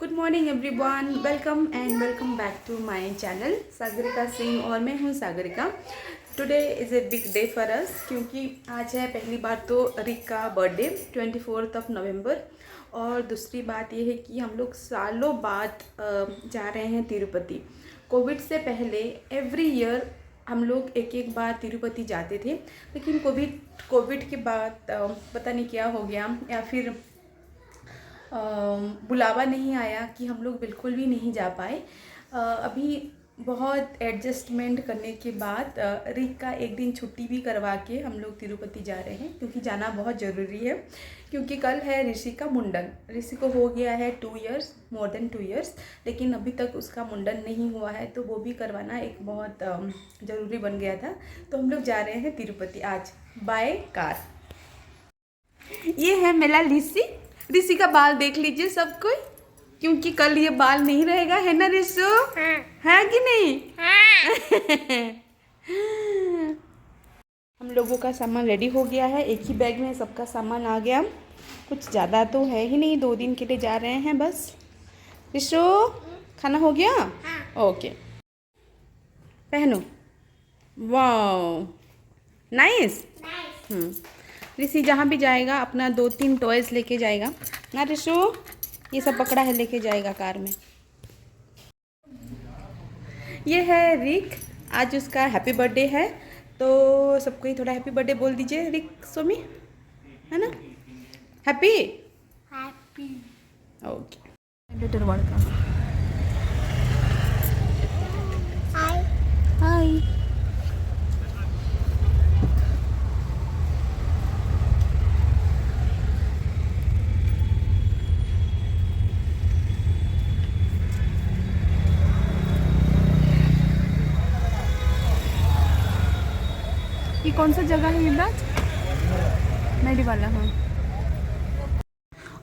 Good morning everyone, welcome back to my channel Sagarika Singh. और मैं हूँ Sagarika. Today is a big day for us क्योंकि आज है पहली बात तो रिक का बर्थडे 24 नवंबर। और दूसरी बात यह है कि हम लोग सालों बाद जा रहे हैं तिरुपति। कोविड से पहले एवरी ईयर हम लोग एक एक बार तिरुपति जाते थे, लेकिन कोविड के बाद पता नहीं क्या हो गया, या फिर बुलावा नहीं आया कि हम लोग बिल्कुल भी नहीं जा पाए। अभी बहुत एडजस्टमेंट करने के बाद रिक का एक दिन छुट्टी भी करवा के हम लोग तिरुपति जा रहे हैं, क्योंकि जाना बहुत ज़रूरी है। क्योंकि कल है ऋषि का मुंडन। ऋषि को हो गया है 2 इयर्स, मोर देन 2 इयर्स, लेकिन अभी तक उसका मुंडन नहीं हुआ है, तो वो भी करवाना एक बहुत ज़रूरी बन गया था। तो हम लोग जा रहे हैं तिरुपति आज बाय कार। ये है मेरा ऋषि का बाल देख लीजिए सब कोई, क्योंकि कल ये बाल नहीं रहेगा, है ना ऋषु? हाँ। है कि नहीं? हाँ। हम लोगों का सामान रेडी हो गया है, एक ही बैग में सबका सामान आ गया। कुछ ज़्यादा तो है ही नहीं, 2 दिन के लिए जा रहे हैं बस। ऋषु खाना हो गया? हाँ। ओके, पहनो। Wow, nice. ऋषि जहाँ भी जाएगा अपना 2-3 टॉयज़ लेके जाएगा ना ऋषु? ये सब पकड़ा है, लेके जाएगा कार में। ये है रिक, आज उसका हैप्पी बर्थडे है, तो सबको ही थोड़ा हैप्पी बर्थडे बोल दीजिए रिक सोमी, है ना? Happy okay. लिटिल वर्ड का हाय हाय। ये कौन सा जगह है युवराज? मेडी वाला। हाँ।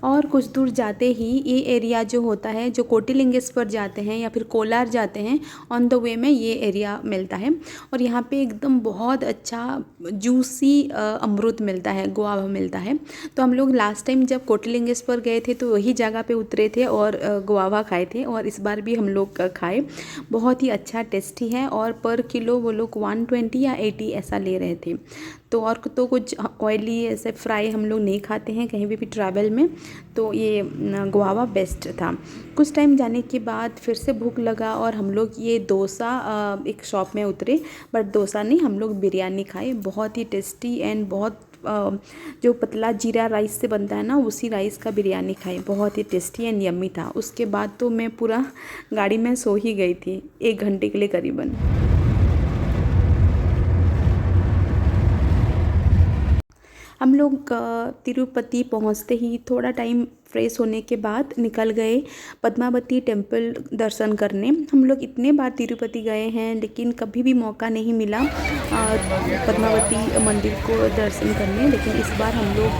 और कुछ दूर जाते ही ये एरिया जो होता है, जो कोटिलिंगेश्वर जाते हैं या फिर कोलार जाते हैं, ऑन द वे में ये एरिया मिलता है। और यहाँ पे एकदम बहुत अच्छा जूसी अमरूद मिलता है, गुआवा मिलता है। तो हम लोग लास्ट टाइम जब कोटिलिंगेश्वर गए थे तो वही जगह पे उतरे थे और गुआवा खाए थे, और इस बार भी हम लोग खाए। बहुत ही अच्छा टेस्टी है, और पर किलो वो लोग 120 या 80 ऐसा ले रहे थे। तो और तो कुछ ऑयली ऐसे फ्राई हम लोग नहीं खाते हैं कहीं भी ट्रैवल में, तो ये गुआवा बेस्ट था। कुछ टाइम जाने के बाद फिर से भूख लगा और हम लोग ये डोसा एक शॉप में उतरे, बट डोसा नहीं, हम लोग बिरयानी खाए। बहुत ही टेस्टी एंड बहुत जो पतला जीरा राइस से बनता है ना, उसी राइस का बिरयानी खाए। बहुत ही टेस्टी एंड यम्मी था। उसके बाद तो मैं पूरा गाड़ी में सो ही गई थी 1 घंटे के लिए करीबन। हम लोग तिरुपति पहुंचते ही थोड़ा टाइम फ्रेश होने के बाद निकल गए पद्मावती टेम्पल दर्शन करने। हम लोग इतने बार तिरुपति गए हैं, लेकिन कभी भी मौका नहीं मिला पद्मावती मंदिर को दर्शन करने। लेकिन इस बार हम लोग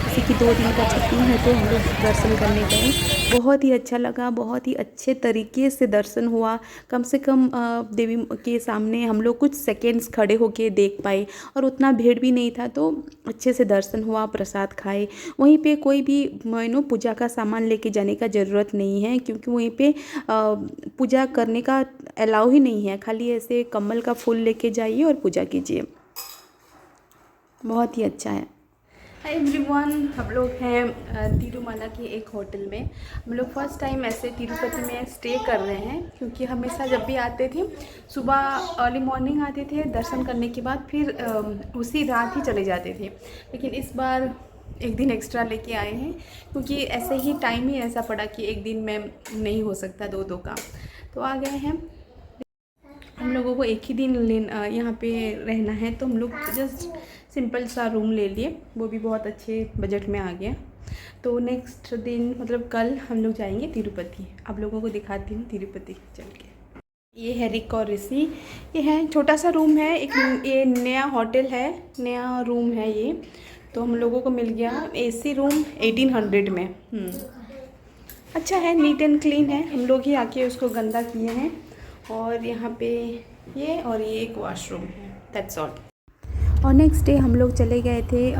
किसी की 2 दिन का छुट्टी है तो हम लोग दर्शन करने गए। बहुत ही अच्छा लगा, बहुत ही अच्छे तरीके से दर्शन हुआ। कम से कम देवी के सामने हम लोग कुछ सेकेंड्स खड़े होके देख पाए, और उतना भीड़ भी नहीं था, तो अच्छे से दर्शन हुआ, प्रसाद खाए। वहीं पे कोई भी पूजा का सामान लेके जाने का ज़रूरत नहीं है, क्योंकि वहीं पे पूजा करने का अलाउ ही नहीं है। खाली ऐसे कमल का फूल लेके जाइए और पूजा कीजिए। बहुत ही अच्छा है। हाय एवरीवन, हम लोग हैं तिरुमला के एक होटल में। हम लोग फर्स्ट टाइम ऐसे तिरुपति में स्टे कर रहे हैं, क्योंकि हमेशा जब भी आते थे सुबह अर्ली मॉर्निंग आते थे, दर्शन करने के बाद फिर उसी रात ही चले जाते थे। लेकिन इस बार एक दिन एक्स्ट्रा लेके आए हैं, क्योंकि ऐसे ही टाइम ही ऐसा पड़ा कि एक दिन में नहीं हो सकता 2-2 का, तो आ गए हैं। हम लोगों को एक ही दिन यहाँ पे रहना है, तो हम लोग जस्ट सिंपल सा रूम ले लिए, वो भी बहुत अच्छे बजट में आ गया। तो नेक्स्ट दिन मतलब कल हम लोग जाएंगे तिरुपति। आप लोगों को दिखाती हूँ तिरुपति चल के। ये है रिक और ऋषि। ये है छोटा सा रूम है, एक ये नया होटल है, नया रूम है ये। तो हम लोगों को मिल गया AC रूम 1800 में। अच्छा है, नीट एंड क्लीन है। हम लोग ही आके उसको गंदा किए हैं। और यहाँ पे ये और ये एक वॉशरूम है, दैट्स ऑल। और नेक्स्ट डे हम लोग चले गए थे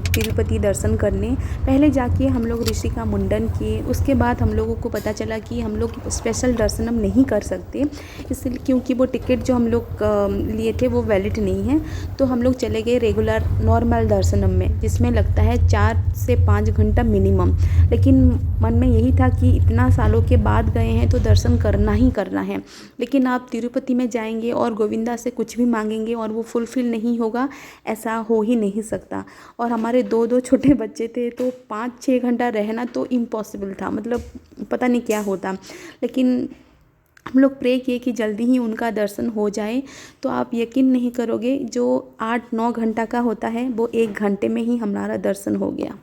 तिरुपति दर्शन करने। पहले जाके हम लोग ऋषि का मुंडन किए, उसके बाद हम लोगों को पता चला कि हम लोग स्पेशल दर्शन हम नहीं कर सकते, इसलिए क्योंकि वो टिकट जो हम लोग लिए थे वो वैलिड नहीं है। तो हम लोग चले गए रेगुलर नॉर्मल दर्शनम में, जिसमें लगता है 4 से 5 घंटा मिनिमम। लेकिन मन में यही था कि इतना सालों के बाद गए हैं तो दर्शन करना ही करना है। लेकिन आप तिरुपति में जाएंगे और गोविंदा से कुछ भी मांगेंगे और वो फुलफ़िल नहीं होगा, ऐसा हो ही नहीं सकता। और हमारे 2 छोटे बच्चे थे, तो 5-6 घंटा रहना तो इम्पॉसिबल था, मतलब पता नहीं क्या होता। लेकिन हम लोग प्रे किए कि जल्दी ही उनका दर्शन हो जाए। तो आप यकीन नहीं करोगे, जो 8-9 घंटा का होता है वो 1 घंटे में ही हमारा दर्शन हो गया।